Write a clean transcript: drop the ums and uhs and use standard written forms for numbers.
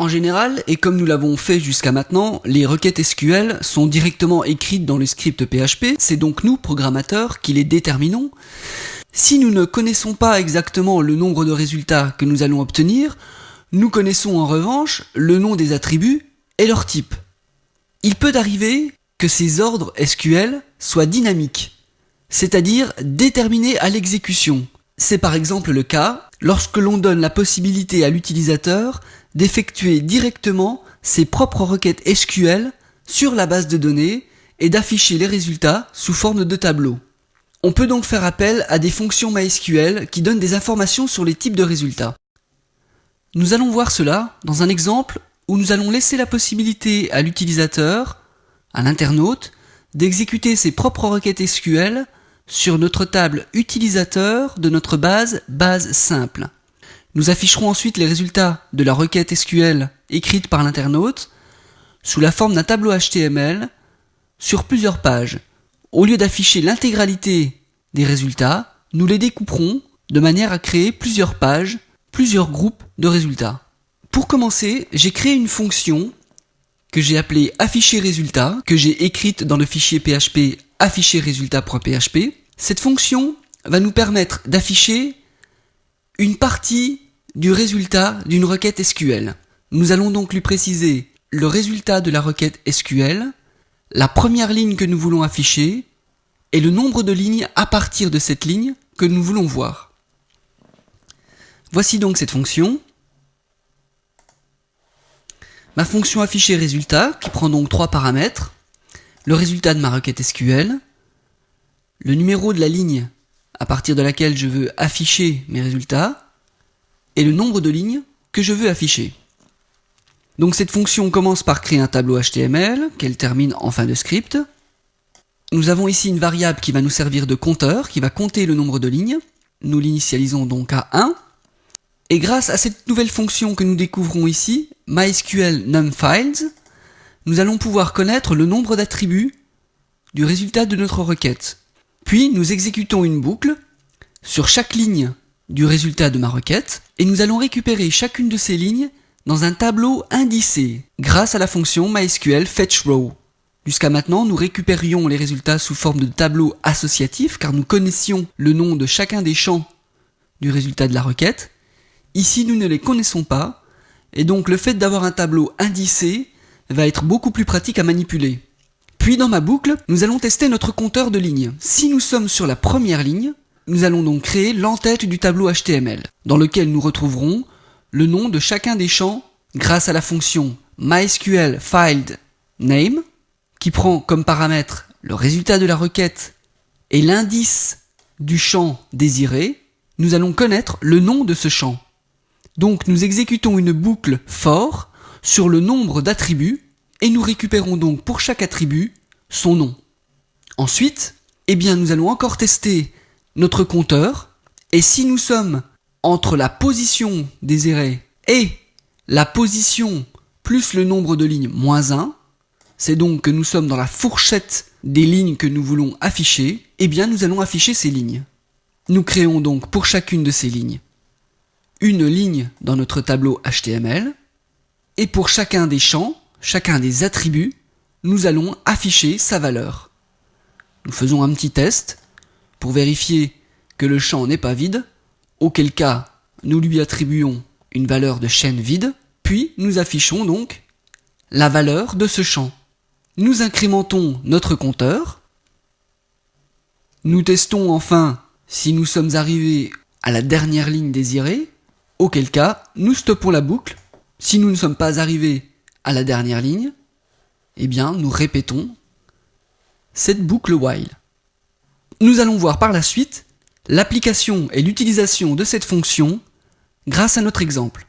En général, et comme nous l'avons fait jusqu'à maintenant, les requêtes SQL sont directement écrites dans le script PHP, c'est donc nous, programmateurs, qui les déterminons. Si nous ne connaissons pas exactement le nombre de résultats que nous allons obtenir, nous connaissons en revanche le nom des attributs et leur type. Il peut arriver que ces ordres SQL soient dynamiques, c'est-à-dire déterminés à l'exécution. C'est par exemple le cas lorsque l'on donne la possibilité à l'utilisateur d'effectuer directement ses propres requêtes SQL sur la base de données et d'afficher les résultats sous forme de tableau. On peut donc faire appel à des fonctions MySQL qui donnent des informations sur les types de résultats. Nous allons voir cela dans un exemple où nous allons laisser la possibilité à l'utilisateur, à l'internaute, d'exécuter ses propres requêtes SQL sur notre table utilisateur de notre base simple. Nous afficherons ensuite les résultats de la requête SQL écrite par l'internaute sous la forme d'un tableau HTML sur plusieurs pages. Au lieu d'afficher l'intégralité des résultats, nous les découperons de manière à créer plusieurs pages, plusieurs groupes de résultats. Pour commencer, j'ai créé une fonction que j'ai appelée afficher résultat, que j'ai écrite dans le fichier PHP afficher résultat.php. Cette fonction va nous permettre d'afficher une partie du résultat d'une requête SQL. Nous allons donc lui préciser le résultat de la requête SQL, la première ligne que nous voulons afficher et le nombre de lignes à partir de cette ligne que nous voulons voir. Voici donc cette fonction. Ma fonction afficher résultat qui prend donc 3 paramètres, le résultat de ma requête SQL, le numéro de la ligne à partir de laquelle je veux afficher mes résultats et le nombre de lignes que je veux afficher. Donc cette fonction commence par créer un tableau HTML qu'elle termine en fin de script. Nous avons ici une variable qui va nous servir de compteur, qui va compter le nombre de lignes. Nous l'initialisons donc à 1. Et grâce à cette nouvelle fonction que nous découvrons ici, MySQL NumFiles, nous allons pouvoir connaître le nombre d'attributs du résultat de notre requête. Puis nous exécutons une boucle sur chaque ligne du résultat de ma requête et nous allons récupérer chacune de ces lignes dans un tableau indicé grâce à la fonction MySQL FetchRow. Jusqu'à maintenant, nous récupérions les résultats sous forme de tableau associatif car nous connaissions le nom de chacun des champs du résultat de la requête. Ici, nous ne les connaissons pas et donc le fait d'avoir un tableau indicé va être beaucoup plus pratique à manipuler. Puis dans ma boucle, nous allons tester notre compteur de lignes. Si nous sommes sur la première ligne, nous allons donc créer l'entête du tableau HTML, dans lequel nous retrouverons le nom de chacun des champs grâce à la fonction MySQLFiledName, qui prend comme paramètre le résultat de la requête et l'indice du champ désiré. Nous allons connaître le nom de ce champ. Donc nous exécutons une boucle for sur le nombre d'attributs et nous récupérons donc pour chaque attribut son nom. Ensuite, nous allons encore tester notre compteur et si nous sommes entre la position désirée et la position plus le nombre de lignes moins 1, c'est donc que nous sommes dans la fourchette des lignes que nous voulons afficher, nous allons afficher ces lignes. Nous créons donc pour chacune de ces lignes une ligne dans notre tableau HTML et pour chacun des champs, chacun des attributs, nous allons afficher sa valeur. Nous faisons un petit test pour vérifier que le champ n'est pas vide, auquel cas nous lui attribuons une valeur de chaîne vide, puis nous affichons donc la valeur de ce champ. Nous incrémentons notre compteur, nous testons enfin si nous sommes arrivés à la dernière ligne désirée, auquel cas nous stoppons la boucle. Si nous ne sommes pas arrivés à la dernière ligne, nous répétons cette boucle while. Nous allons voir par la suite l'application et l'utilisation de cette fonction grâce à notre exemple.